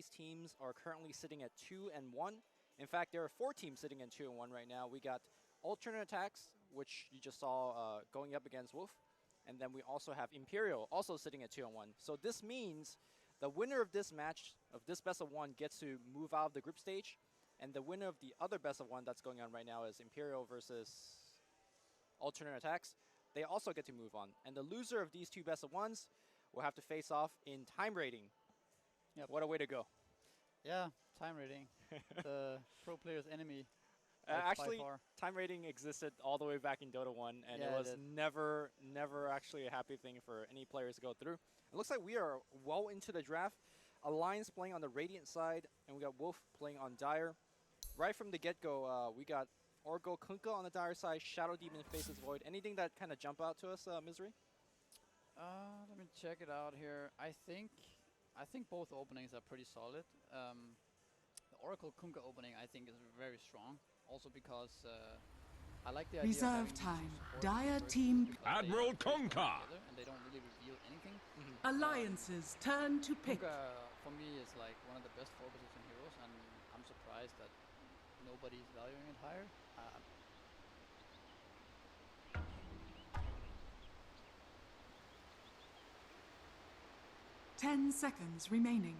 These teams are currently sitting at 2-1. In fact, there are 4 teams sitting at 2-1 right now. We got Alternate Attacks, which you just saw going up against WOOF. And then we also have Imperial, also sitting at 2-1. So this means the winner of this match, of this best of 1, gets to move out of the group stage. And the winner of the other best of 1 that's going on right now is Imperial versus Alternate Attacks. They also get to move on. And the loser of these 2 best of 1s will have to face off in time rating. Yep. What a way to go. Yeah, time rating. The pro player's enemy. Actually, time rating existed all the way back in Dota 1, and it was never actually a happy thing for any players to go through. It looks like we are well into the draft. Alliance playing on the Radiant side, and we got WOOF playing on Dire. Right from the get-go, we got Orgo Kunkka on the Dire side, Shadow Demon faces Void. Anything that kind of jump out to us, Misery? Let me check it out here. I think both openings are pretty solid. The Oracle Kunkka opening I think is very strong. Also because I like the idea Reserve of time. Dire team. Admiral Kunkka. And they don't really reveal anything. Alliances turn to pick. Kunkka for me is like one of the best 4-position heroes, and I'm surprised that nobody's valuing it higher. 10 seconds remaining.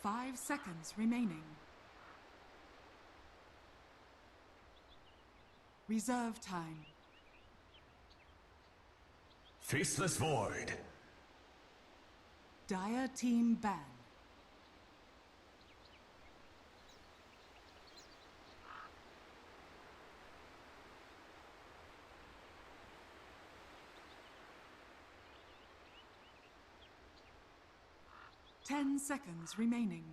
5 seconds remaining. Reserve time. Faceless Void. Dire team ban. Ten seconds remaining.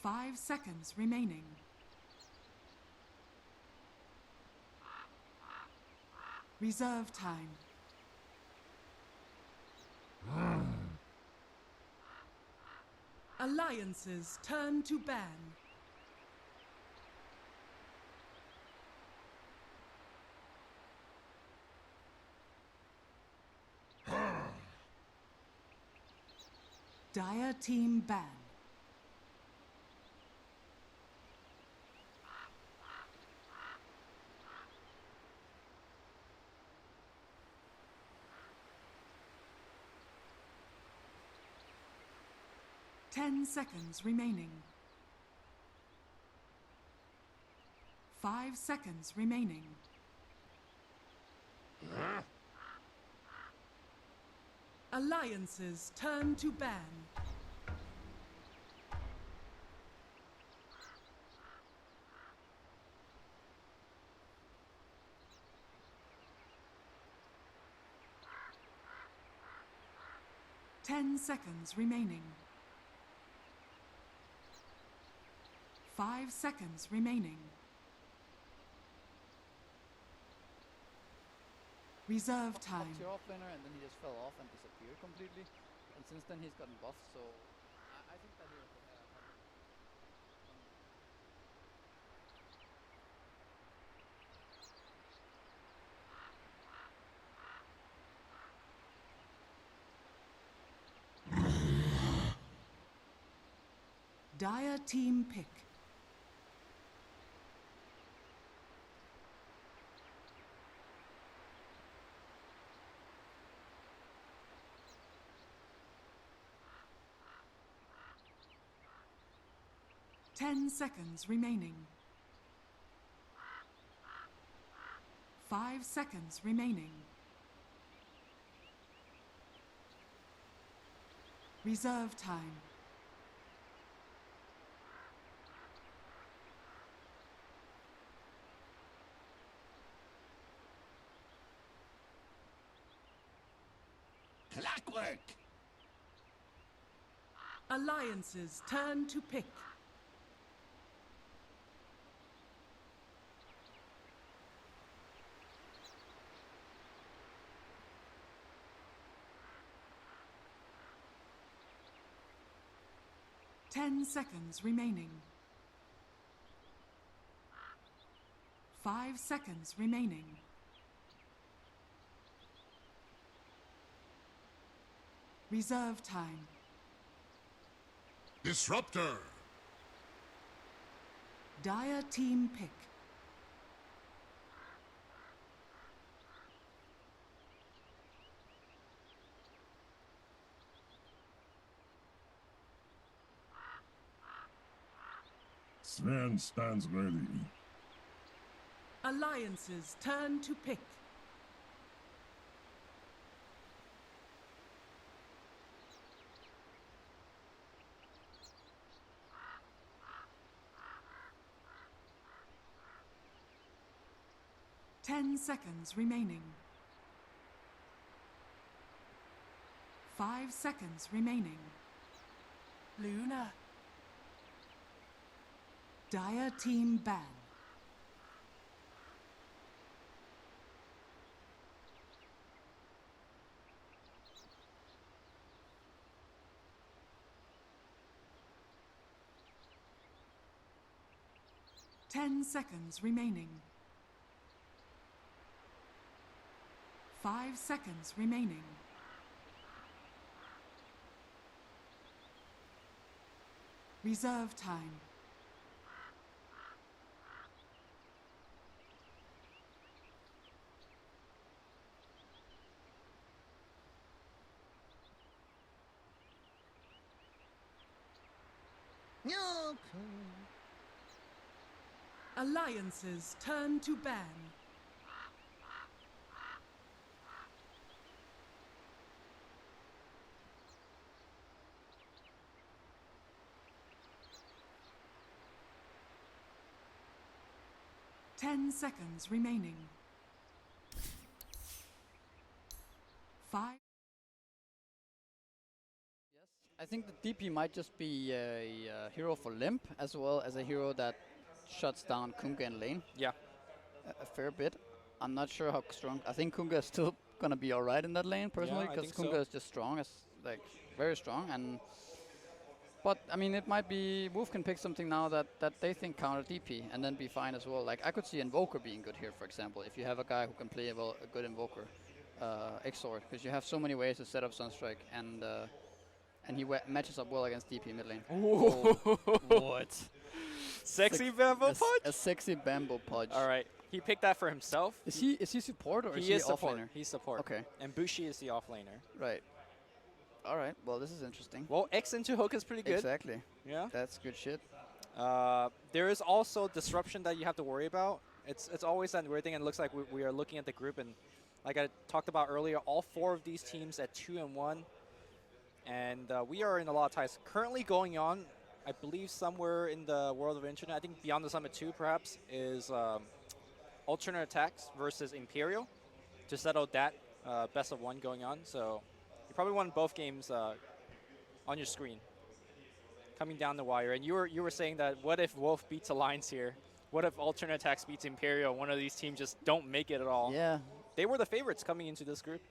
5 seconds remaining. Reserve time. Alliances turn to ban. Dire team ban. Ten seconds remaining. 5 seconds remaining. Alliances turn to ban. Ten seconds remaining. 5 seconds remaining. Reserve time. Up to your offlaner, and then he just fell off and disappeared completely. And since then he's gotten buffed, so I think that he Dire team pick. Ten seconds remaining. 5 seconds remaining. Reserve time. Clockwork. Alliances turn to pick. Ten seconds remaining. 5 seconds remaining. Reserve time. Disruptor. Dire team pick. Sven stands ready. Alliances turn to pick. Ten seconds remaining. 5 seconds remaining. Luna. Dire team ban. Ten seconds remaining. 5 seconds remaining. Reserve time. Alliances turn to ban. Ten seconds remaining. 5. Yes, I think the DP might just be a hero for Limp, as well as a hero that shuts down Kunga in lane Yeah. a fair bit. I'm not sure how strong. I think Kunga is still gonna be alright in that lane personally, I because think Kunga so. is just strong, as like very strong. And but I mean, it might be WOOF can pick something now that they think counter DP and then be fine as well. Like I could see Invoker being good here, for example, if you have a guy who can play well a good Invoker, Exort, because you have so many ways to set up Sunstrike, and he matches up well against DP mid lane. What? Sexy bamboo A punch. sexy bamboo punch. All right. He picked that for himself. Is he support or He is off support. laner? He's support. Okay. And Bushi is the offlaner. Right. All right. Well, this is interesting. Well, X into hook is pretty good. Exactly. Yeah. That's good shit. There is also disruption that you have to worry about. It's always that weird thing, and it looks like we are looking at the group, and like I talked about earlier, all 4 of these teams at 2-1, and we are in a lot of ties. Currently going on, I believe somewhere in the world of internet, I think Beyond the Summit 2 perhaps, is alternate attacks versus Imperial to settle that best of 1 going on. So you probably won both games on your screen, coming down the wire. And you were saying that what if WOOF beats Alliance here? What if alternate attacks beats Imperial? One of these teams just don't make it at all. Yeah. They were the favorites coming into this group.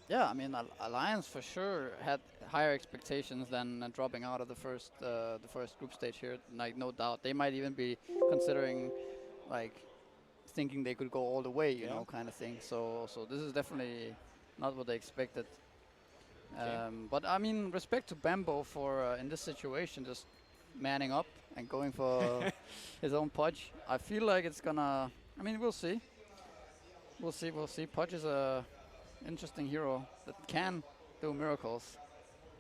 Yeah, I mean, Alliance for sure had higher expectations than dropping out of the first group stage here. Like, no doubt, they might even be considering, like, thinking they could go all the way, you know, kind of thing. So this is definitely not what they expected. Okay. But I mean, respect to Bambo for in this situation just manning up and going for his own Pudge. I feel like it's gonna. I mean, we'll see. We'll see. Pudge is a interesting hero that can do miracles.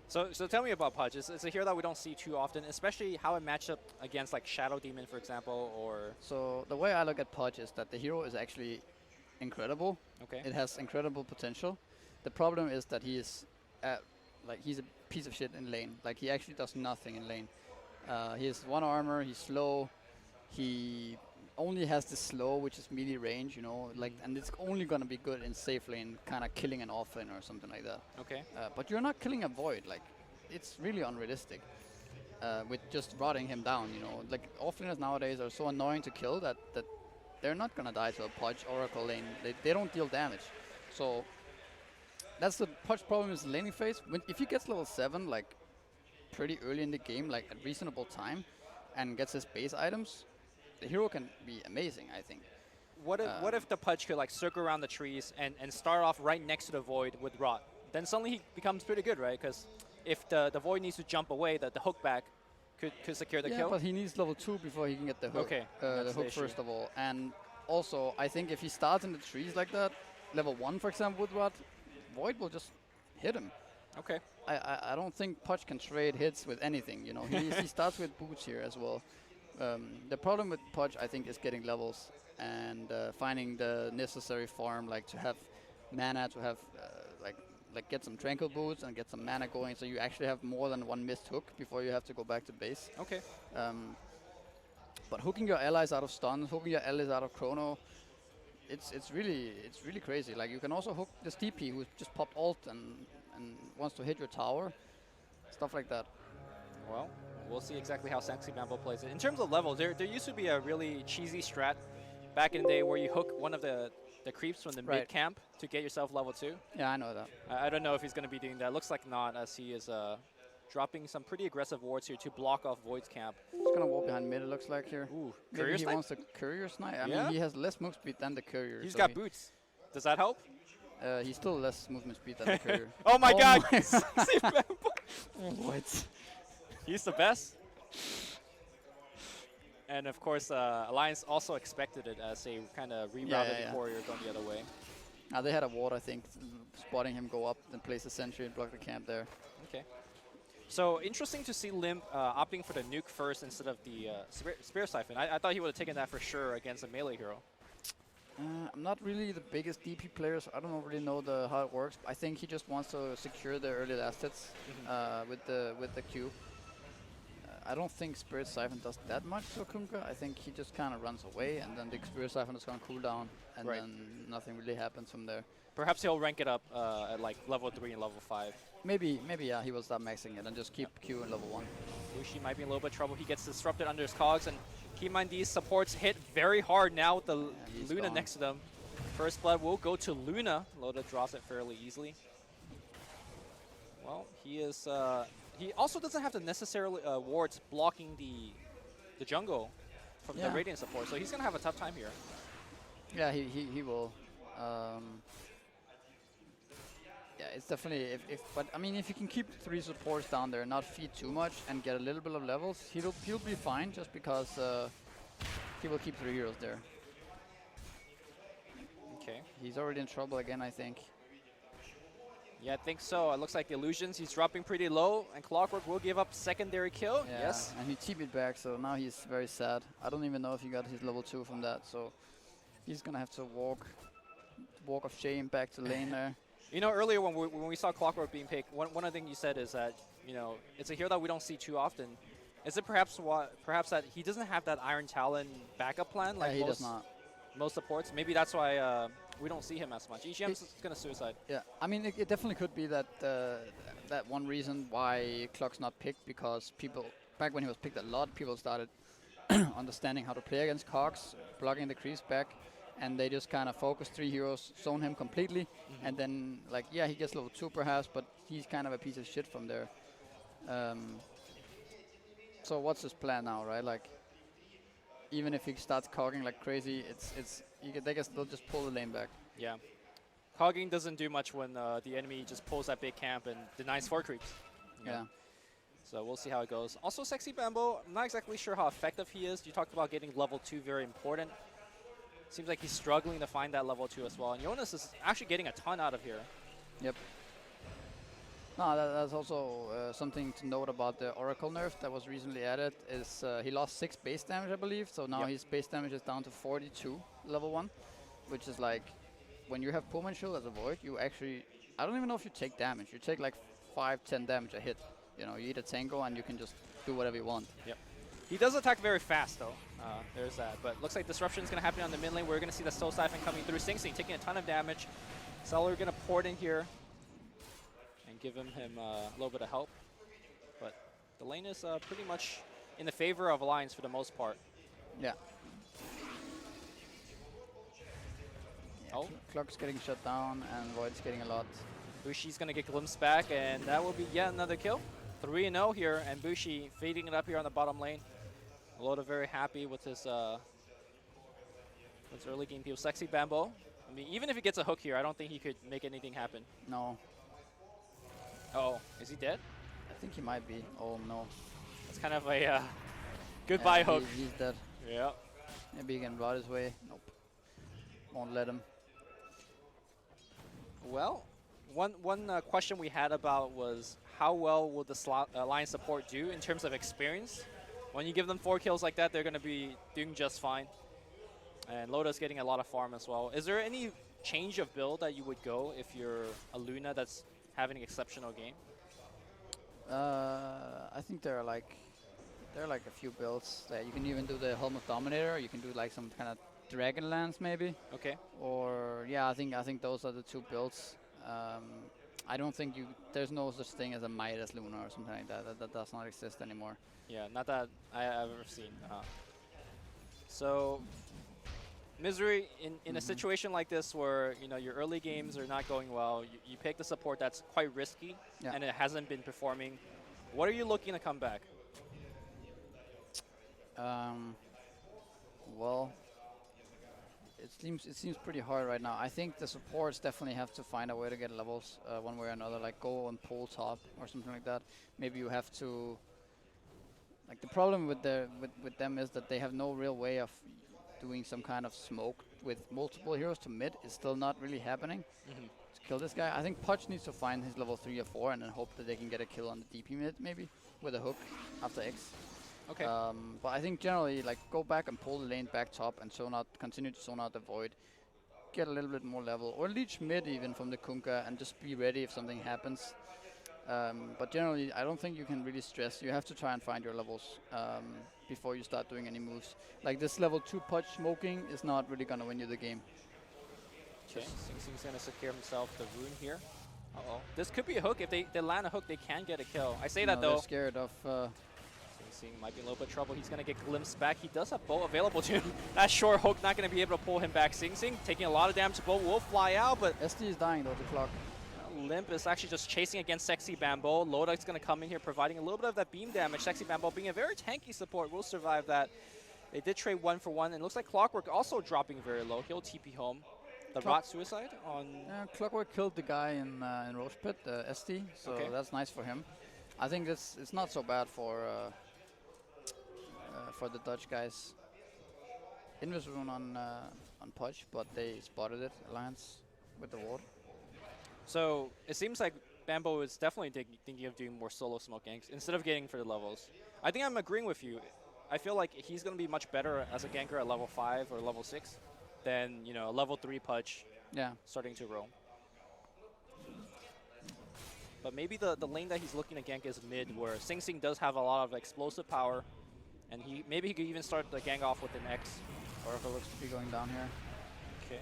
So tell me about Pudge. It's a hero that we don't see too often, especially how it matched up against like Shadow Demon, for example, or... So the way I look at Pudge is that the hero is actually incredible. Okay. It has incredible potential. The problem is that he's a piece of shit in lane. Like, he actually does nothing in lane. He has 1 armor, he's slow, he only has the slow, which is melee range, you know, like, and it's only gonna be good in safe lane, kind of killing an off lane or something like that. Okay. But you're not killing a void, like, it's really unrealistic. With just rotting him down, you know, like, offlaners nowadays are so annoying to kill that they're not gonna die to a Pudge Oracle lane. They don't deal damage. So that's the Pudge problem, is the laning phase. If he gets level 7, like, pretty early in the game, like at reasonable time, and gets his base items, the hero can be amazing, I think. What if the Pudge could like circle around the trees and start off right next to the void with rot? then suddenly he becomes pretty good, right? Because if the Void needs to jump away, the hook back could secure the Yeah, kill. but he needs level 2 before he can get the hook. Okay, The that's the hook issue. first of all. And also, I think if he starts in the trees like that, level 1 for example with Rod, Void will just hit him. Okay. I don't think Pudge can trade hits with anything, you know. He starts with boots here as well. The problem with Pudge, I think, is getting levels and finding the necessary farm, like to have mana, to have like get some tranquil boots and get some mana going, so you actually have more than one missed hook before you have to go back to base. Okay. But hooking your allies out of stuns, hooking your allies out of chrono, it's really crazy. Like you can also hook this TP who just popped ult and wants to hit your tower, stuff like that. Well, we'll see exactly how Sexy Bambo plays it. In terms of levels, there used to be a really cheesy strat back in the day where you hook one of the creeps from the Right. mid camp to get yourself level 2. Yeah, I know that. I don't know if he's going to be doing that. Looks like not, as he is dropping some pretty aggressive wards here to block off Void's camp. He's gonna walk behind mid, it looks like here. Ooh, Maybe courier he snipe? wants the courier snipe. I Yeah. mean, he has less move speed than the courier. He's so got boots. Does that help? he's still less movement speed than the courier. Oh my god! my Sexy Bambo. What? He's the best. And of course, Alliance also expected it as they kind of rerouted yeah. the courier going the other way. They had a ward, I think, spotting him go up and place a sentry and block the camp there. Okay. So interesting to see Limp opting for the nuke first instead of the Spear Siphon. I thought he would have taken that for sure against a melee hero. I'm not really the biggest DP player, so I don't really know how it works. I think he just wants to secure the early last hits with the Q. I don't think Spirit Siphon does that much to Kunkka. I think he just kind of runs away, and then the Spirit Siphon is going to cool down, and Right. then nothing really happens from there. Perhaps he'll rank it up at like level 3 and level 5. Maybe yeah, he will start maxing it and just keep Q in level 1. Bushi might be in a little bit of trouble. He gets disrupted under his cogs, and keep in mind these supports hit very hard now with the he's Luna gone. next to them. First blood will go to Luna. Loda draws it fairly easily. Well, he is. He also doesn't have the necessarily wards blocking the jungle from the Yeah. Radiant support, so he's gonna have a tough time here. Yeah, he will. Yeah, it's definitely but I mean, if you can keep 3 supports down there, not feed too much, and get a little bit of levels, he'll be fine. Just because he will keep 3 heroes there. Okay. He's already in trouble again, I think. Yeah, I think so. It looks like the illusions. He's dropping pretty low, and Clockwork will give up secondary kill. Yeah, Yes. and he TP'd back, so now he's very sad. I don't even know if he got his level 2 from that, so he's gonna have to walk of shame back to lane there. You know, earlier when we saw Clockwork being picked, one of the things you said is that, you know, it's a hero that we don't see too often. Is it perhaps that he doesn't have that Iron Talon backup plan like he does not. most supports? Maybe that's why we don't see him as much. EGM's gonna suicide. Yeah, I mean, it definitely could be that that one reason why Clock's not picked, because people, back when he was picked a lot, people started understanding how to play against Cox, blocking the creeps back, and they just kind of focus 3 heroes, zone him completely, and then, like, yeah, he gets level 2 perhaps, but he's kind of a piece of shit from there. So what's his plan now, right? Like, even if he starts cogging like crazy, they guess they'll just pull the lane back. Yeah. Cogging doesn't do much when the enemy just pulls that big camp and denies 4 creeps. You know? Yeah. So we'll see how it goes. Also, Sexy Bambo, I'm not exactly sure how effective he is. You talked about getting level 2 very important. Seems like he's struggling to find that level 2 as well. And Jonas is actually getting a ton out of here. Yep. No, that's also something to note about the Oracle nerf that was recently added. Is he lost 6 base damage, I believe. So now Yep. his base damage is down to 42 level 1, which is like, when you have Pullman Shield as a Void, you actually, I don't even know if you take damage. You take like 5-10 damage a hit. You know, you eat a tango and you can just do whatever you want. Yep. He does attack very fast, though. There's that. But looks like disruption is going to happen on the mid lane. We're going to see the Soul Siphon coming through. Sing Sing taking a ton of damage. Seller going to port in here and give him a little bit of help. But the lane is pretty much in the favor of Alliance for the most part. Yeah. Oh, Clock's getting shut down and Void's getting a lot. Bushi's going to get glimpsed back, and that will be yet another kill. 3-0 here, and Bushi fading it up here on the bottom lane. Loda very happy with his early game deal. Sexy Bambo. I mean, even if he gets a hook here, I don't think he could make anything happen. No. Oh, is he dead? I think he might be. Oh no. It's kind of a goodbye hook. He's dead. Yeah. Maybe he can rot his way. Nope. Won't let him. Well, one question we had about was how well will the line support do in terms of experience? When you give them 4 kills like that, they're going to be doing just fine. And Loda's getting a lot of farm as well. Is there any change of build that you would go if you're a Luna that's having an exceptional game? I think there are like a few builds that you can even do the Helm of Dominator. You can do like some kind of Dragonlance maybe. Okay. Or yeah, I think those are the 2 builds. I don't think there's no such thing as a Midas Luna or something like that. That does not exist anymore. Yeah, not that I've ever seen. So, Misery, in a situation like this where your early games are not going well, you pick the support that's quite risky, and it hasn't been performing. What are you looking to come back? Well, it seems pretty hard right now. I think the supports definitely have to find a way to get levels one way or another, like go and pull top or something like that. Maybe you have to. Like the problem with them is that they have no real way of doing some kind of smoke with multiple heroes to mid. It's still not really happening to kill this guy. I think Pudge needs to find his level 3 or 4 and then hope that they can get a kill on the DP mid maybe with a hook after X. Okay. But I think generally like go back and pull the lane back top and continue to zone out the void. Get a little bit more level or leech mid even from the Kunkka and just be ready if something happens. But generally, I don't think you can really stress. You have to try and find your levels before you start doing any moves. Like this level 2 Pudge smoking is not really going to win you the game. Okay, Sing Sing's going to secure himself the rune here. Uh-oh. This could be a hook. If they land a hook, they can get a kill. I say that though. They're scared of... Sing Sing might be in a little bit of trouble. He's going to get glimpsed back. He does have bow available to him. That short hook not going to be able to pull him back. Sing Sing taking a lot of damage. Bow will fly out, but... SD is dying though, the clock. Limp is actually just chasing against Sexy Bambo. Lodak's going to come in here providing a little bit of that beam damage. Sexy Bambo being a very tanky support will survive that. They did trade 1 for 1, and it looks like Clockwork also dropping very low. He'll TP home. The Rot Suicide on... Clockwork killed the guy in Roche Pit, SD, so that's nice for him. I think it's not so bad for the Dutch guys. Invis on Pudge, but they spotted it, Alliance, with the ward. So it seems like Bambo is definitely thinking of doing more solo smoke ganks instead of getting for the levels. I think I'm agreeing with you. I feel like he's going to be much better as a ganker at level 5 or level 6 than a level 3 Pudge starting to roam. But maybe the lane that he's looking to gank is mid, where Sing Sing does have a lot of explosive power, and maybe he could even start the gang off with an X. Or if it looks to be going down here. Okay.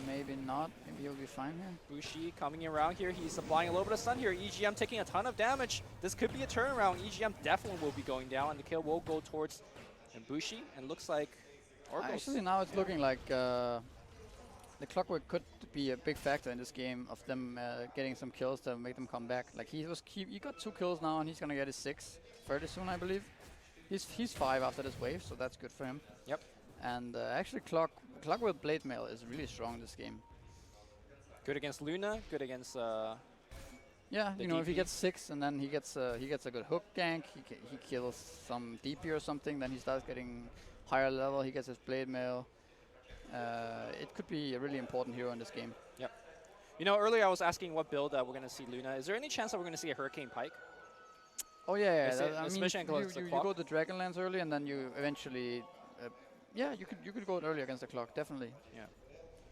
Maybe not. Maybe he'll be fine here. Bushi coming around here. He's applying a little bit of stun here. EGM taking a ton of damage. This could be a turnaround. EGM definitely will be going down, and the kill will go towards Bushi. And looks like Oracle's... Actually, now it's looking like the Clockwork could be a big factor in this game of them getting some kills to make them come back. Like he got 2 kills now, and he's gonna get his 6 fairly soon, I believe. He's 5 after this wave, so that's good for him. Yep. And actually, Clockwork Blade Mail is really strong this game. Good against Luna. Good against. Yeah, DP. if he gets 6 and then he gets a good hook gank, he kills some DP or something, then he starts getting higher level. He gets his Blade Mail. It could be a really important hero in this game. Yep. Earlier I was asking what build we're going to see Luna. Is there any chance that we're going to see a Hurricane Pike? Oh yeah, I mean, you go to Dragonlance early, and then you eventually, you could go early against the clock, definitely. Yeah.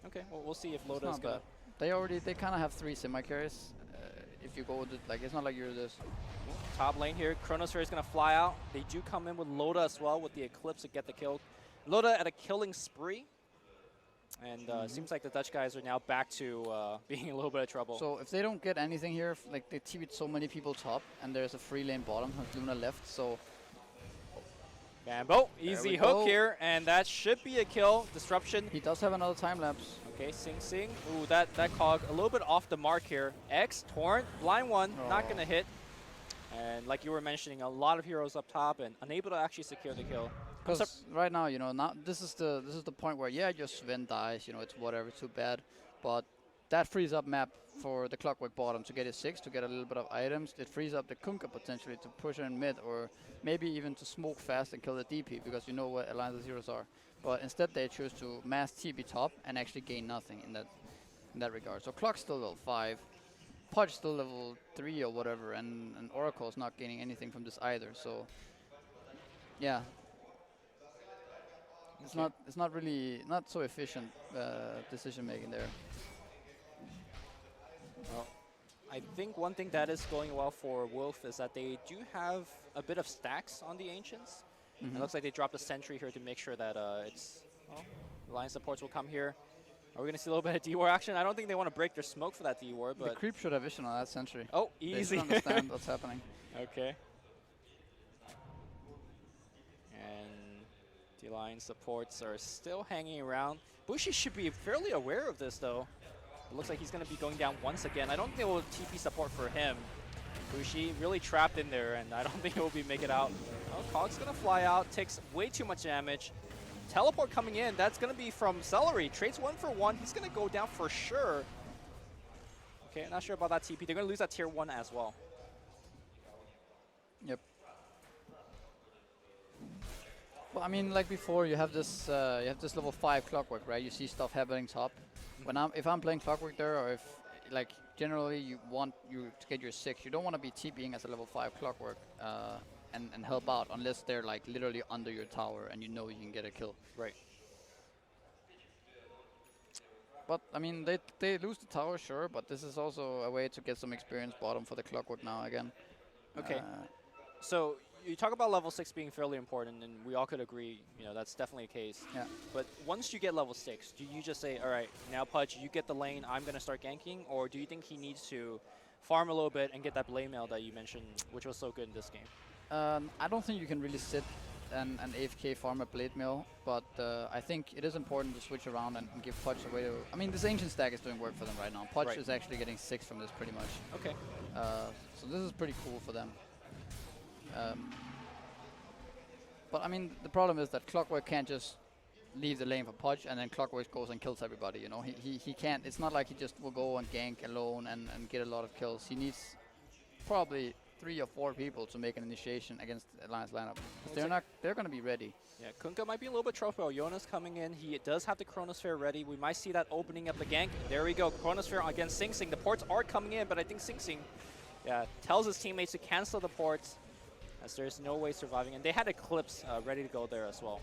Okay, well we'll see if Loda's gonna. They kind of have 3 semi carries. If you go with it's not like you're this. Top lane here, Chronosphere is gonna fly out. They do come in with Loda as well with the Eclipse to get the kill. Loda at a killing spree. And it seems like the Dutch guys are now back to being in a little bit of trouble. So if they don't get anything here, like they TV'd so many people top, and there's a free lane bottom, has Luna left, so... Bambo, easy hook here, and that should be a kill. Disruption. He does have another time lapse. Okay, Sing Sing. Ooh, that cog a little bit off the mark here. X, Torrent, blind one, not gonna hit. And like you were mentioning, a lot of heroes up top and unable to actually secure the kill. Because right now, now this is the point where your Sven dies, it's whatever, too bad. But that frees up map for the Clockwork bottom to get a 6, to get a little bit of items. It frees up the Kunkka potentially to push her in mid, or maybe even to smoke fast and kill the DP, because you know what Alliance of Zeros are. But instead they choose to mass TP top and actually gain nothing in that regard. So Clock's still level 5, Pudge still level 3 or whatever, and Oracle's not gaining anything from this either. So yeah, it's not really not so efficient decision making there. Well, I think one thing that is going well for WOOF is that they do have a bit of stacks on the Ancients. It looks like they dropped a sentry here to make sure that Alliance supports will come here. Are we going to see a little bit of D-War action? I don't think they want to break their smoke for that D-War, but... The creep should have vision on that sentry. Oh, easy. They should understand what's happening. Okay. And the Alliance supports are still hanging around. Bushi should be fairly aware of this, though. It looks like he's going to be going down once again. I don't think they will TP support for him. Bushi really trapped in there, and I don't think he will be make it out. Oh, Cog's going to fly out, takes way too much damage. Teleport coming in, that's going to be from Celery. Trades 1 for 1. He's going to go down for sure. Okay, not sure about that TP. They're going to lose that tier 1 as well. Yep. Well, I mean, like before, you have this level 5 Clockwork, right? You see stuff happening top. If I'm playing Clockwork there, or if like generally you want to get your 6, you don't want to be TPing as a level 5 Clockwork and help out unless they're like literally under your tower and you know you can get a kill. Right. But I mean, they lose the tower, sure, but this is also a way to get some experience bottom for the Clockwork now again. Okay. So you talk about level 6 being fairly important, and we all could agree, you know, that's definitely a case. Yeah. But once you get level 6, do you just say, all right, now Pudge, you get the lane, I'm going to start ganking, or do you think he needs to farm a little bit and get that blade mail that you mentioned, which was so good in this game? I don't think you can really sit an AFK farm a blade mill, but I think it is important to switch around and give Pudge a way to... I mean, this Ancient stack is doing work for them right now. Pudge is actually getting 6 from this pretty much. Okay. So this is pretty cool for them. But I mean, the problem is that Clockwork can't just leave the lane for Pudge and then Clockwork goes and kills everybody, you know? He can't... It's not like he just will go and gank alone and get a lot of kills. He needs probably 3 or 4 people to make an initiation against the Alliance lineup. They're going to be ready. Yeah, Kunkka might be a little bit trouble. Jonas coming in. He does have the Chronosphere ready. We might see that opening up the gank. There we go. Chronosphere against Sing Sing. The ports are coming in, but I think Sing Sing tells his teammates to cancel the ports as there's no way surviving. And they had Eclipse ready to go there as well.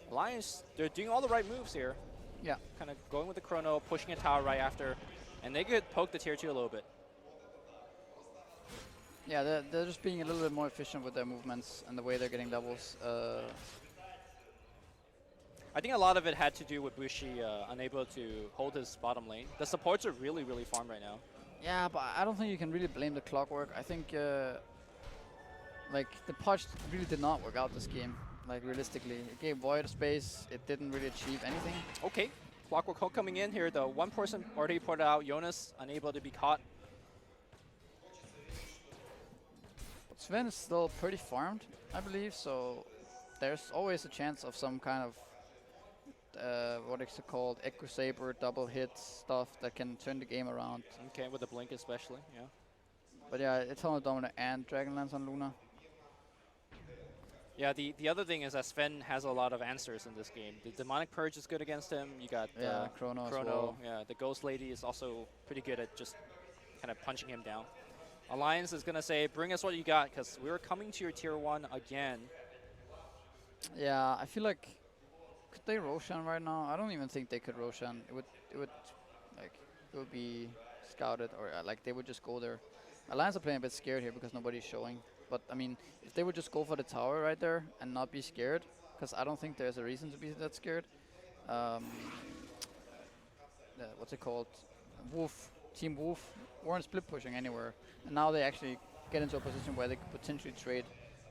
Alliance, they're doing all the right moves here. Yeah. Kind of going with the Chrono, pushing a tower right after. And they could poke the tier 2 a little bit. Yeah, they're just being a little bit more efficient with their movements and the way they're getting levels. I think a lot of it had to do with Bushi unable to hold his bottom lane. The supports are really, really farmed right now. Yeah, but I don't think you can really blame the Clockwork. I think like the Pudge really did not work out this game. Like realistically, it gave Void space. It didn't really achieve anything. Okay, Clockwork Hulk coming in here. The one person already put out. Jonas unable to be caught. Sven is still pretty farmed, I believe, so there's always a chance of some kind of, what is it called, Echo Saber, double hit stuff that can turn the game around. Okay, with the blink especially, yeah. But yeah, it's on the Dominant and Dragonlance on Luna. Yeah, the other thing is that Sven has a lot of answers in this game. The Demonic Purge is good against him. You got Chrono as well. Yeah, the Ghost Lady is also pretty good at just kind of punching him down. Alliance is going to say, bring us what you got, because we're coming to your tier 1 again. Yeah, I feel like, could they Roshan right now? I don't even think they could Roshan. It would be scouted, or like they would just go there. Alliance are playing a bit scared here because nobody's showing. But I mean, if they would just go for the tower right there and not be scared, because I don't think there's a reason to be that scared. What's it called? WOOF, Team WOOF, weren't split pushing anywhere. And now they actually get into a position where they could potentially trade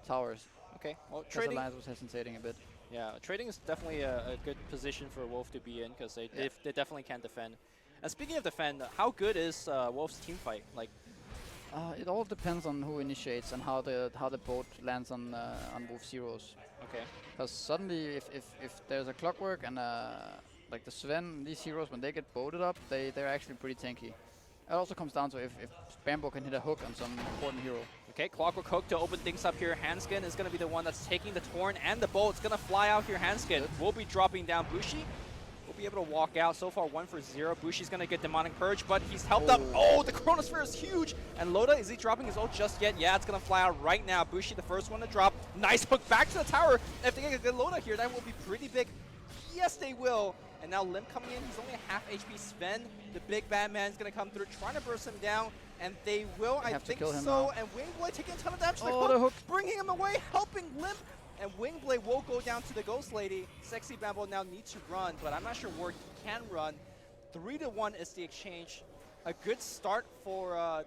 towers. Okay, well, trading. Alliance was hesitating a bit. Yeah, trading is definitely a good position for Wolf to be in, because they definitely can defend. And speaking of defend, how good is Wolf's team fight? Like, it all depends on who initiates and how the boat lands on Wolf Zeros. Okay. Because suddenly, if there's a Clockwork and a like the Sven, these heroes, when they get boated up, they're actually pretty tanky. It also comes down to if Bambo can hit a hook on some important hero. Okay, Clockwork Hook to open things up here. Hanskin is going to be the one that's taking the Torn and the bow. It's going to fly out here. Hanskin will be dropping down Bushi. Will be able to walk out. So far, 1 for 0. Bushi's going to get Demonic Purge, but he's helped up. Oh, the Chronosphere is huge. And Loda, is he dropping his ult just yet? Yeah, it's going to fly out right now. Bushi, the first one to drop. Nice hook back to the tower. If they get a good Loda here, that will be pretty big. Yes, they will. And now Limp coming in. He's only a half HP. Sven, the big bad man, is going to come through, trying to burst him down. And they will, I think so. Now. And Wingblade taking a ton of damage. Oh, the hook. Bringing him away, helping Limp. And Wingblade will go down to the Ghost Lady. Sexy Bambo now needs to run, but I'm not sure where he can run. 3-1 is the exchange. A good start for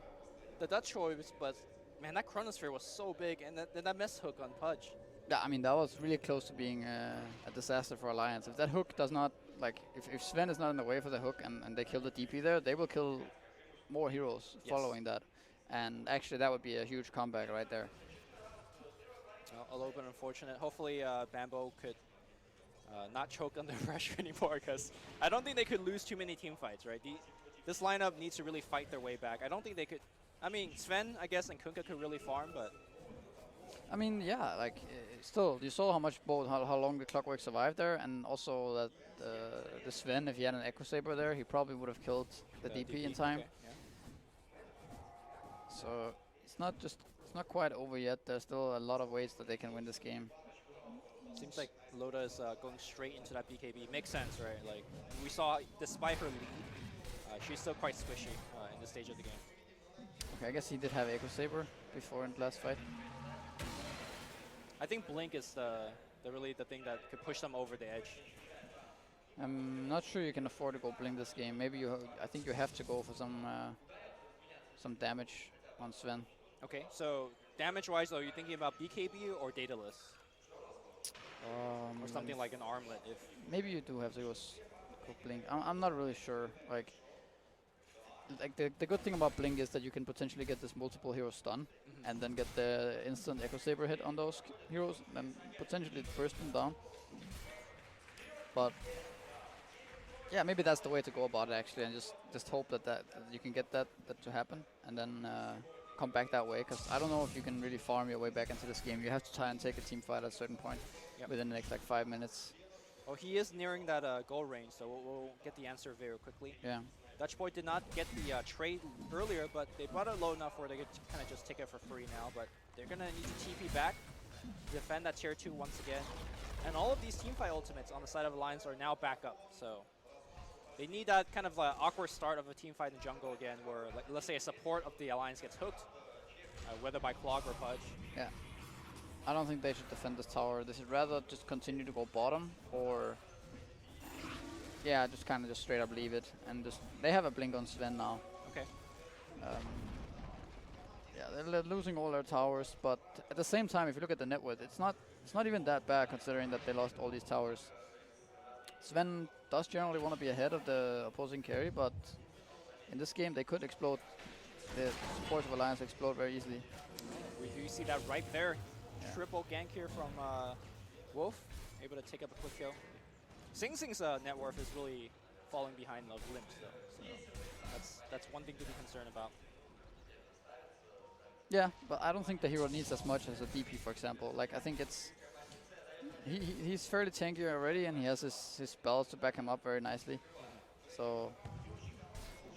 the Dutch choice, but man, that Chronosphere was so big, and that miss hook on Pudge. Yeah, I mean, that was really close to being a disaster for Alliance. If that hook does not, like, if Sven is not in the way for the hook and they kill the DP there, they will kill more heroes following that. And actually, that would be a huge comeback right there. A little bit unfortunate. Hopefully, Bambo could not choke under pressure anymore, because I don't think they could lose too many team fights, right? This lineup needs to really fight their way back. I don't think they could. I mean, Sven, I guess, and Kunkka could really farm, but I mean, yeah, like, still, you saw how long the Clockwork survived there, and also that the Sven, if he had an Echo Saber there, he probably would have killed the DP in time. Okay, yeah. So it's not quite over yet. There's still a lot of ways that they can win this game. Seems like Loda is going straight into that BKB. Makes sense, right? Like, we saw, despite her lead, she's still quite squishy in this stage of the game. Okay, I guess he did have Echo Saber before in the last fight. I think Blink is really the thing that could push them over the edge. I'm not sure you can afford to go Blink this game. Maybe I think you have to go for some damage on Sven. Okay, so damage-wise, though, are you thinking about BKB or Daedalus? Or something like an armlet? If maybe you do have to go Blink. I'm not really sure. Like the good thing about Blink is that you can potentially get this multiple hero stun, and then get the instant Echo Saber hit on those heroes, and potentially burst them down. But yeah, maybe that's the way to go about it actually, and just hope that you can get that to happen, and then come back that way. Because I don't know if you can really farm your way back into this game. You have to try and take a team fight at a certain point within the next like 5 minutes. Oh, he is nearing that goal range, so we'll get the answer very quickly. Yeah. Dutch Boy did not get the trade earlier, but they brought it low enough where they could kind of just take it for free now. But they're going to need to TP back, defend that tier 2 once again. And all of these teamfight ultimates on the side of Alliance are now back up. So they need that kind of awkward start of a teamfight in the jungle again, where, like, let's say a support of the Alliance gets hooked, whether by Clog or Pudge. Yeah. I don't think they should defend this tower. They should rather just continue to go bottom, or yeah, just kind of just straight up leave it, and just they have a blink on Sven now. Okay. Yeah, they're losing all their towers, but at the same time, if you look at the net worth, it's not even that bad considering that they lost all these towers. Sven does generally want to be ahead of the opposing carry, but in this game they could explode. The supports of Alliance explode very easily. You see that right there. Triple gank here from WOOF, able to take up a quick kill. Sing Sing's net worth is really falling behind of Limps though, so that's one thing to be concerned about. Yeah, but I don't think the hero needs as much as a DP, for example. Like, I think he's fairly tanky already, and he has his spells to back him up very nicely. So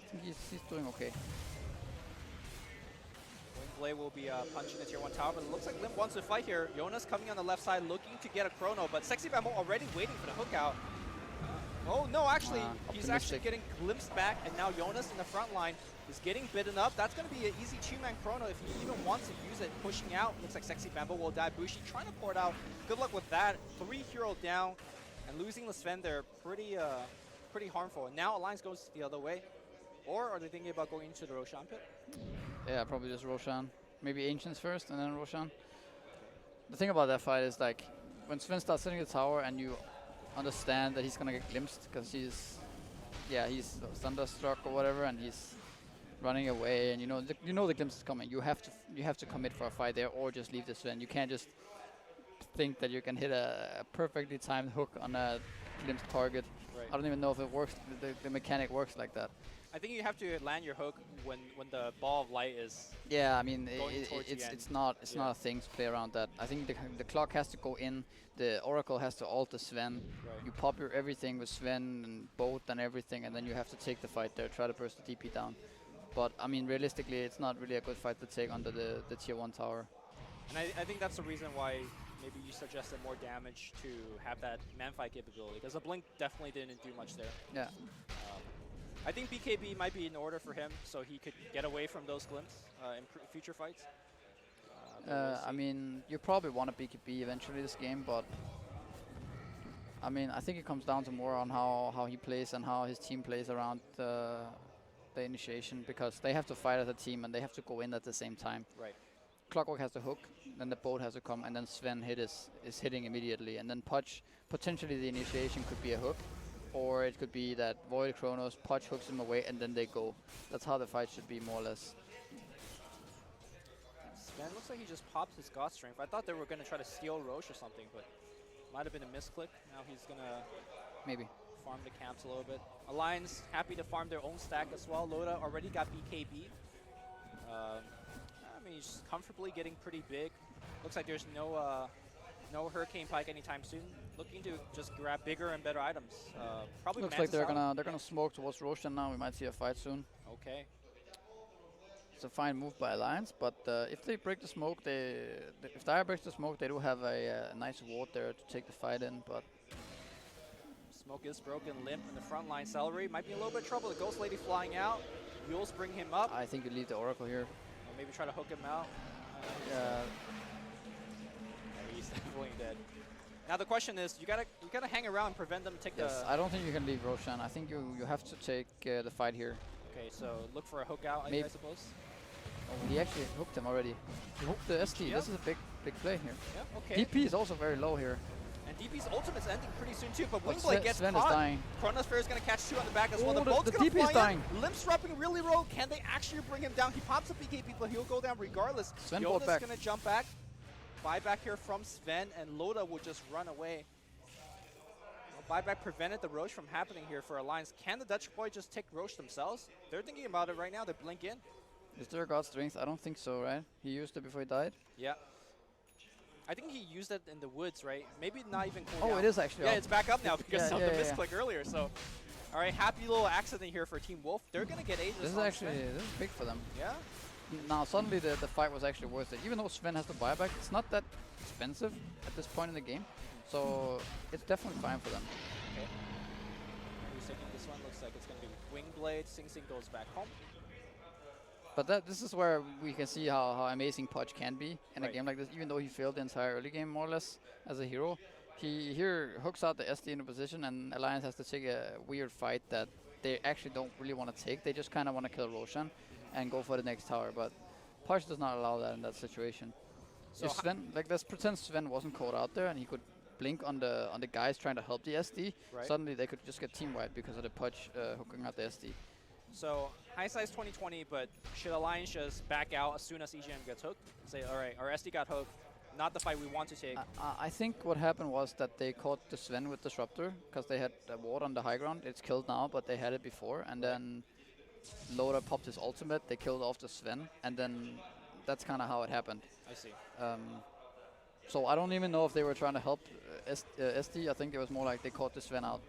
I think he's doing okay. Wingblade will be punching the tier 1 tower, but it looks like Limp wants to fight here. Jonas coming on the left side looking to get a chrono, but Sexy Bambo already waiting for the hook out. Oh no, actually, he's actually getting glimpsed back, and now Jonas in the front line is getting bitten up. That's going to be an easy 2-man chrono if he even wants to use it. Pushing out, looks like Sexy Bambo will die. Bushi trying to pour it out. Good luck with that. 3 hero down, and losing the Sven there, pretty harmful. And now Alliance goes the other way. Or are they thinking about going into the Roshan pit? Yeah, probably just Roshan. Maybe Ancients first and then Roshan. The thing about that fight is, like, when Sven starts sitting the tower and you understand that he's gonna get glimpsed because he's thunderstruck or whatever, and he's running away, and you know the glimpse is coming. You have to commit for a fight there, or just leave the Sven. You can't just think that you can hit a perfectly timed hook on a glimpsed target. Right. Right. I don't even know if it works. The mechanic works like that. I think you have to land your hook when the ball of light is. Yeah, I mean Going towards the end. it's not Yeah. a thing to play around that. I think the clock has to go in. The Oracle has to ult the Sven. Right. You pop your everything with Sven and boat and everything, and then you have to take the fight there. Try to burst the DP down. But I mean, realistically, it's not really a good fight to take under the tier 1 tower. And I think that's the reason why maybe you suggested more damage to have that man fight capability, because the blink definitely didn't do much there. Yeah. I think BKB might be in order for him, so he could get away from those glimpses in future fights. But we'll I see. mean, you probably want a BKB eventually this game, but I mean, I think it comes down to more on how he plays and how his team plays around the initiation, because they have to fight as a team and they have to go in at the same time. Right. Clockwork has to hook, then the boat has to come, and then Sven is hitting immediately, and then Pudge, potentially the initiation could be a hook, or it could be that Void Chronos, Pudge hooks him away, and then they go. That's how the fight should be, more or less. Sven looks like he just popped his God Strength. I thought they were going to try to steal Roche or something, but might have been a misclick. Now he's going to Maybe. farm the camps a little bit. Alliance happy to farm their own stack as well. Loda already got BKB. I mean, he's comfortably getting pretty big. Looks like there's no Hurricane Pike anytime soon. Looking to just grab bigger and better items. Probably Looks like Mantis they're out. gonna smoke towards Roshan now. We might see a fight soon. Okay. It's a fine move by Alliance, but if they break the smoke, if Dire breaks the smoke, they do have a nice ward there to take the fight in. But Smoke is broken. Limp in the front line. Celery might be in a little bit of trouble. The Ghost Lady flying out. Mules bring him up. I think you leave the Oracle here. Or maybe try to hook him out. Yeah. He's definitely dead. Now the question is, you gotta hang around and prevent them to take Yes, the. I don't think you can leave Roshan. I think you have to take the fight here. Okay, so look for a hook out, I Maybe. suppose. Oh, he actually hooked him already. He hooked the SD. Yeah. This is a big play here. Yeah, okay. DP is also very low here. And DP's ultimate's ending pretty soon too, but But Wingblade gets Sven caught. is dying. Chronosphere is gonna catch 2 on the back as well. Oh, The boat's the gonna DP is fly dying. in. Limp's dropping really low. Can they actually bring him down? He pops a BKB, but he'll go down regardless. Sven pulled Yoda's back. gonna jump back. Buyback here from Sven, and Loda will just run away. Well, buyback prevented the Roche from happening here for Alliance. Can the Dutch boy just take Roche themselves? They're thinking about it right now. They blink in. Is there a God Strength? I don't think so, right? He used it before he died. Yeah. I think he used it in the woods, right? Maybe not even cool Oh, down. it is actually Yeah, up. it's back up now because Yeah, of yeah, the yeah, yeah. misclick earlier. So, all right, happy little accident here for Team Wolf. They're gonna get Aegis. This is on actually Sven. this is big for them. Yeah. Now suddenly the fight was actually worth it. Even though Sven has the buyback, it's not that expensive at this point in the game. So it's definitely fine for them. Okay. Who's taking this one? Looks like it's gonna be Wingblade. Sing Sing goes back home. But this is where we can see how amazing Pudge can be in a Right. game like this. Even though he failed the entire early game more or less as a hero, he here hooks out the SD in a position, and Alliance has to take a weird fight that they actually don't really want to take. They just kind of want to kill Roshan and go for the next tower. But Pudge does not allow that in that situation. So If Sven, like, let's pretend Sven wasn't caught out there and he could blink on the guys trying to help the SD. Right. Suddenly they could just get team wiped because of the Pudge hooking out the SD. So high size 2020, but should Alliance just back out as soon as EGM gets hooked? Say, all right, our SD got hooked. Not the fight we want to take. I think what happened was that they caught the Sven with Disruptor because they had a ward on the high ground. It's killed now, but they had it before. And then Loda popped his ultimate. They killed off the Sven. And then that's kind of how it happened. I see. So I don't even know if they were trying to help SD. I think it was more like they caught the Sven out.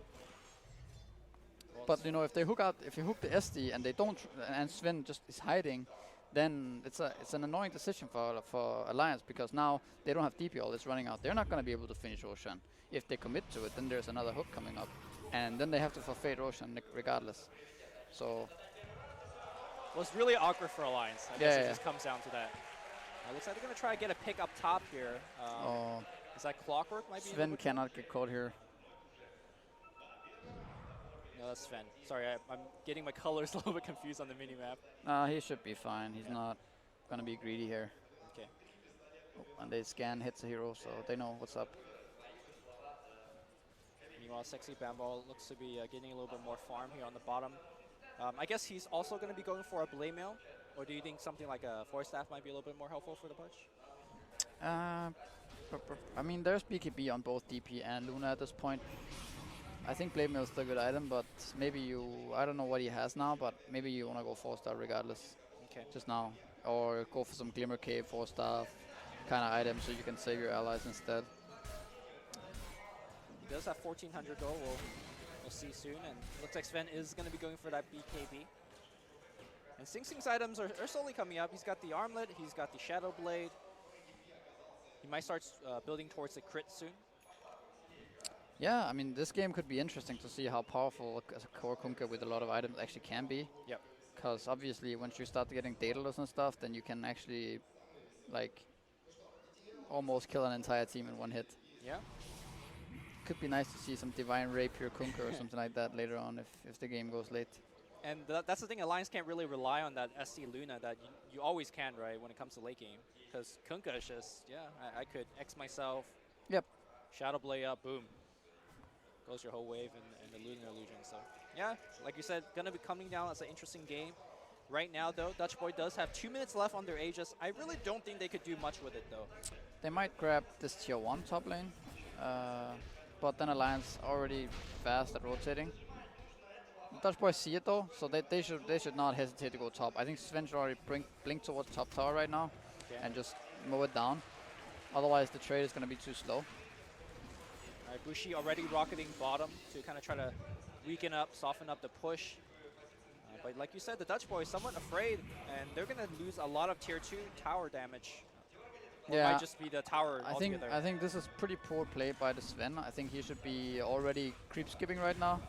Well, But you know, if you hook the SD and they don't, and Sven just is hiding, then it's an annoying decision for Alliance, because now they don't have DP all. It's running out. They're not going to be able to finish Roshan. If they commit to it, then there's another hook coming up, and then they have to forfeit Roshan regardless. So well, it's really awkward for Alliance. I Yeah, guess it yeah. just comes down to that. Looks like they're going to try to get a pick up top here. oh, Is that Clockwork? Might be a Sven little bit- cannot get caught here. No, that's Sven. Sorry, I'm getting my colors a little bit confused on the mini-map. He should be fine. He's not going to be greedy here. Okay. Oh, and they scan hits a hero, so they know what's up. Meanwhile, Sexy Bamboo looks to be getting a little bit more farm here on the bottom. I guess he's also going to be going for a Blade Mail, or do you think something like a Force Staff might be a little bit more helpful for the Pudge? I mean, there's BKB on both DP and Luna at this point. I think Blade Mail is still a good item, but maybe I don't know what he has now, but maybe you want to go 4-star regardless. Okay. Just now. Or go for some Glimmer Cave 4-star kind of item so you can save your allies instead. He does have 1400 gold. We'll see soon. And looks like Sven is going to be going for that BKB. And Sing Sing's items are slowly coming up. He's got the Armlet. He's got the Shadow Blade. He might start building towards the crit soon. Yeah, I mean, this game could be interesting to see how powerful a core Kunkka with a lot of items actually can be. Yep. Because obviously, once you start getting Daedalus and stuff, then you can actually, like, almost kill an entire team in one hit. Yeah. Could be nice to see some Divine Rapier Kunkka or something like that later on if the game goes late. And that's the thing, Alliance can't really rely on that SC Luna that you always can, right, when it comes to late game. Because Kunkka is just, yeah, I could X myself. Yep. Shadow Blade up, boom. Goes your whole wave and the Lunar Illusion. So, yeah, like you said, going to be coming down as an interesting game. Right now, though, Dutch Boy does have 2 minutes left on their Aegis. I really don't think they could do much with it, though. They might grab this tier 1 top lane. But then Alliance already fast at rotating. Dutch Boys see it though, so they should not hesitate to go top. I think Sven should already blink towards top tower right now, and just mow it down. Otherwise, the trade is going to be too slow. Alright, Bushi already rocketing bottom to kind of try to weaken up, soften up the push. But like you said, the Dutch Boys somewhat afraid, and they're going to lose a lot of tier 2 tower damage. Or it might just be the tower altogether. I think this is pretty poor play by the Sven. I think he should be already creep skipping right now.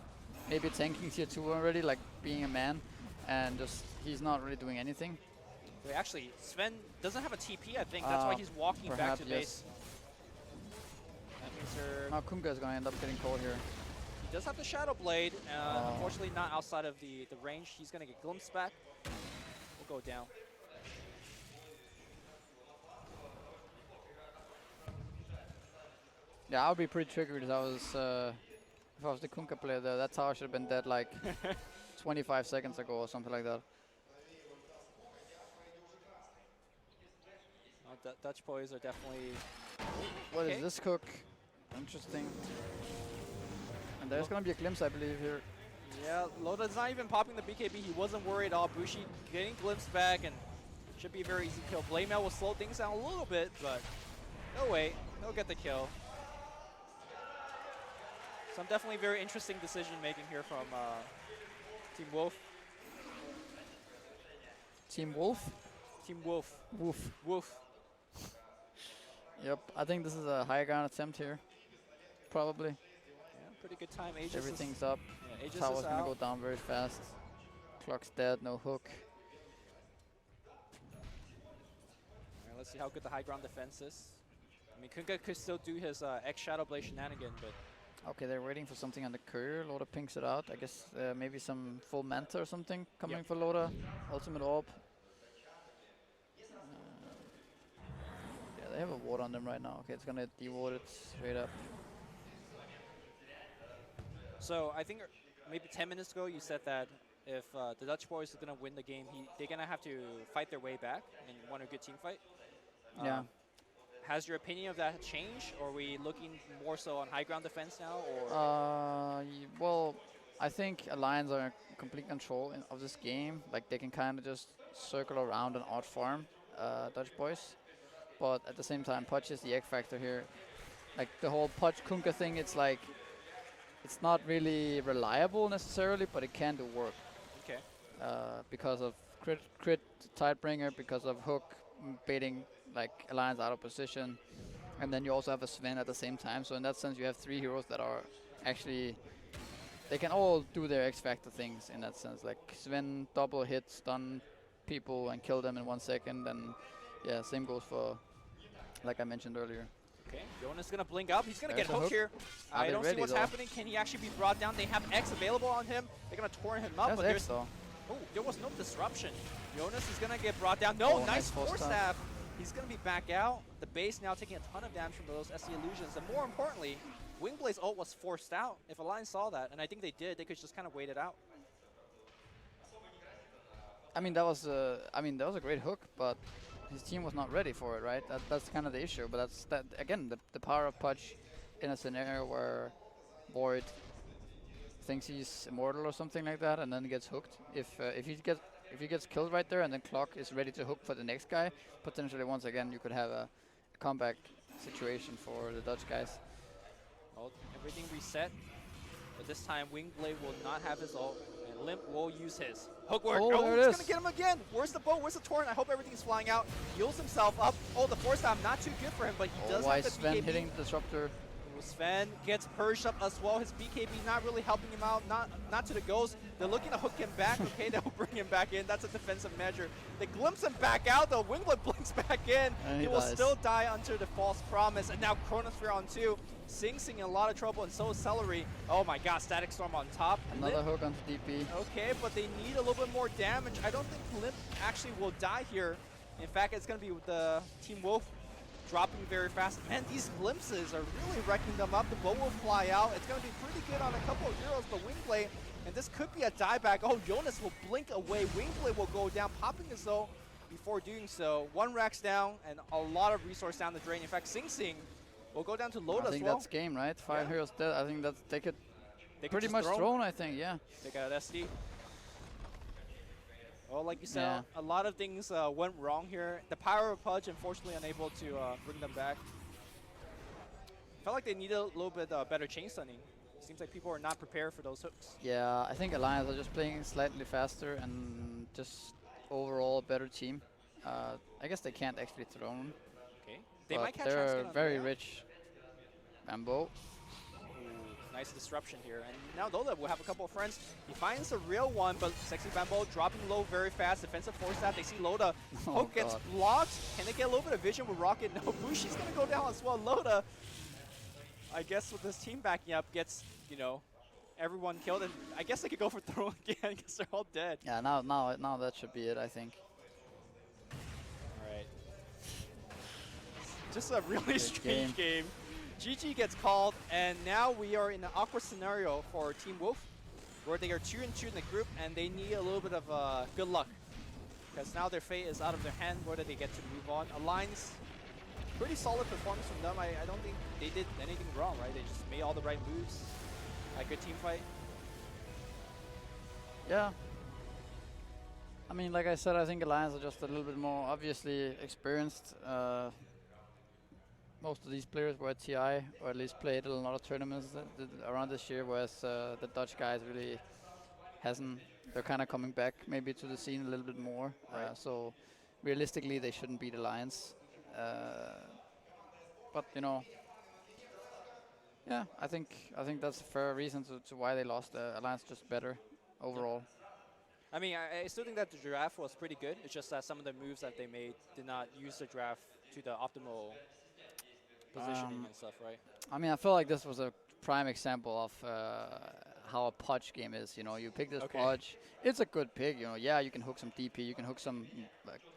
Maybe tanking tier 2 already, like being a man, and just he's not really doing anything. Wait, actually, Sven doesn't have a TP, I think. That's why he's walking back to base. That means now Kunkka is going to end up getting caught here. He does have the Shadow Blade. Unfortunately, not outside of the range. He's going to get glimpsed back. We'll go down. Yeah, I would be pretty triggered if I was the Kunkka player there. That tower should have been dead like 25 seconds ago or something like that. Dutch Boys are definitely... What is this cook? Interesting. And there's going to be a glimpse, I believe, here. Yeah, Loda's not even popping the BKB. He wasn't worried at all. Bushi getting glimpsed back, and should be a very easy kill. Blade Mail will slow things down a little bit, but no wait. He'll get the kill. Some definitely very interesting decision making here from Team Wolf. Team Wolf? Team Wolf. Woof. Wolf. Yep, I think this is a high ground attempt here. Probably. Yeah, pretty good time. Aegis Everything's up. Yeah, Aegis Tower's is gonna out. go down very fast. Clock's dead, no hook. Alright, let's see how good the high ground defense is. I mean, Kunkka could still do his X Shadow Blade shenanigan, but... Okay, they're waiting for something on the courier. Loda pinks it out. I guess maybe some full Manta or something coming for Loda. Ultimate Orb. Yeah, they have a ward on them right now. Okay, it's gonna de-ward it straight up. So I think maybe 10 minutes ago you said that if the Dutch Boys are going to win the game, they're going to have to fight their way back and want a good team fight. Yeah. Has your opinion of that changed, or are we looking more so on high ground defense now? Or well, I think Alliance are in complete control of this game. Like, they can kind of just circle around and outfarm Dutch Boys. But at the same time, Pudge is the X factor here. Like, the whole Pudge Kunkka thing, it's like, it's not really reliable necessarily, but it can do work. Okay. Because of crit Tidebringer, because of hook baiting like Alliance out of position, and then you also have a Sven at the same time. So in that sense, you have 3 heroes that are actually, they can all do their X Factor things in that sense. Like Sven double hit, stun people and kill them in 1 second, and yeah, same goes for, like I mentioned earlier. Okay, Jonas gonna blink up. He's gonna There's get a hooked hook. here. I don't see what's though. happening. Can he actually be brought down? They have X available on him. They're gonna torn him up, There's but X there's though. oh, there was no disruption. Jonas is gonna get brought down. No, Oh, nice nice force stab. stab. He's gonna be back out. The base now taking a ton of damage from those SC illusions, and more importantly, Wingblade's ult was forced out. If Alliance saw that, and I think they did, they could just kind of wait it out. I mean, that was a great hook, but his team was not ready for it, right? That's kind of the issue. But that's again the power of Pudge in a scenario where Void thinks he's immortal or something like that, and then gets hooked. If he gets killed right there, and then Clock is ready to hook for the next guy, potentially once again you could have a comeback situation for the Dutch guys. Well, everything reset, but this time Wingblade will not have his ult, and Limp will use his. Hook work. Oh, there it it's is. gonna get him again. Where's the bow? Where's the torrent? I hope everything's flying out. Heals himself up. Oh, the force stab not too good for him, but he does Why have the Sven BKB. hitting the disruptor? Sven gets purged up as well. His BKB not really helping him out, not to the ghost. They're looking to hook him back. Okay, they'll bring him back in. That's a defensive measure. They glimpse him back out though. Wingblade blinks back in. And he he will dies. still die under the false promise. And now Chronosphere on 2. Sing in a lot of trouble, and so is Celery. Oh my god, Static Storm on top. Another hook onto DP. Okay, but they need a little bit more damage. I don't think Limp actually will die here. In fact, it's going to be with the Team Wolf dropping very fast. Man, these glimpses are really wrecking them up. The bow will fly out. It's going to be pretty good on a couple of heroes, but Wingblade, and this could be a dieback. Oh, Jonas will blink away. Wingblade will go down, popping his ult before doing so. 1 Rax down, and a lot of resource down the drain. In fact, Sing will go down to load I as think well. that's game, right? 5 Yeah. heroes dead. I think that's they could They could pretty just much thrown, I think, yeah. They got SD. Well, like you said, Yeah. a lot of things went wrong here. The power of Pudge, unfortunately, unable to bring them back. Felt like they needed a little bit better chain stunning. Seems like people are not prepared for those hooks. Yeah, I think Alliance are just playing slightly faster and just overall a better team. I guess they can't actually thrown, Okay. They but might catch they're Transkin on the very way out. rich. Bambo. Ooh, nice disruption here. And now Dota will have a couple of friends. He finds the real one, but Sexy Bambo dropping low very fast. Defensive force staff. They see Loda. Oh, Hook gets God. blocked. Can they get a little bit of vision with Rocket? No, Bushi's going to go down as well. Loda, I guess with this team backing up, gets, you know, everyone killed. And I guess they could go for throw again because they're all dead. Yeah, now that should be it, I think. All right. Just a really Good strange game. GG gets called, and now we are in an awkward scenario for Team Wolf, where they are 2-2 in the group, and they need a little bit of good luck, because now their fate is out of their hand, whether they get to move on. Alliance, pretty solid performance from them. I don't think they did anything wrong, right? They just made all the right moves. A good team fight. Yeah. I mean, like I said, I think Alliance are just a little bit more obviously experienced. Most of these players were at TI, or at least played a lot of tournaments around this year, whereas the Dutch guys really hasn't. They're kind of coming back maybe to the scene a little bit more. Right. So realistically, they shouldn't beat Alliance. But you know, yeah, I think that's a fair reason to why they lost. Alliance just better overall. I mean, I still think that the draft was pretty good. It's just that some of the moves that they made did not use the draft to the optimal positioning and stuff, right? I mean, I feel like this was a prime example of how a Pudge game is. You know, you pick this Pudge. It's a good pick. You know, yeah, you can hook some DP, you can hook some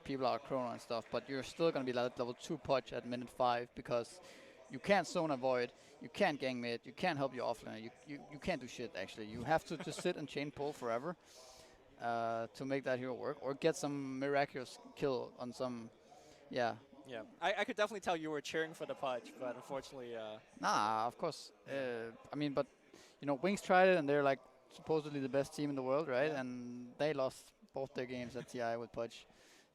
people out of Chrono and stuff, but you're still going to be level 2 Pudge at minute 5 because you can't zone avoid, you can't gang mid, you can't help your offlaner, you can't do shit actually. You have to just sit and chain pull forever to make that hero work, or get some miraculous kill on some, yeah. Yeah, I could definitely tell you were cheering for the Pudge, but unfortunately... Nah, of course. I mean, but, you know, Wings tried it, and they're, like, supposedly the best team in the world, right? Yeah. And they lost both their games at TI with Pudge.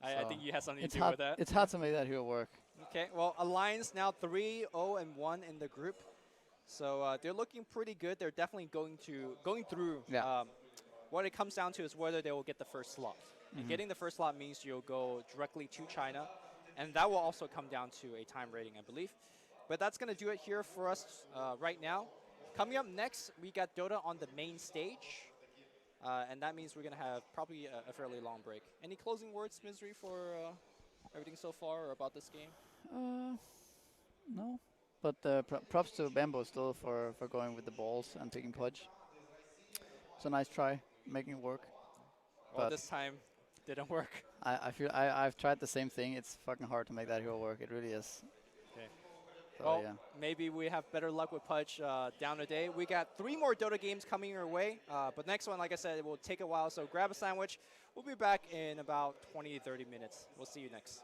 I think you had something to It's do hard, with that. it's hard to make that hero work. Okay, well, Alliance now 3-0-1 in the group. So they're looking pretty good. They're definitely going through. Yeah. What it comes down to is whether they will get the first slot. And getting the first slot means you'll go directly to China. And that will also come down to a time rating, I believe. But that's going to do it here for us right now. Coming up next, we got Dota on the main stage. And that means we're going to have probably a fairly long break. Any closing words, Misery, for everything so far or about this game? No. But props to Bambo still for going with the balls and picking Pudge. It's a nice try, making it work. Well, but this time didn't work. I feel I've tried the same thing. It's fucking hard to make that hero work. It really is. Okay. So, Well, yeah. maybe we have better luck with Pudge down today. We got 3 more Dota games coming your way. But next one, like I said, it will take a while. So grab a sandwich. We'll be back in about 20 to 30 minutes. We'll see you next.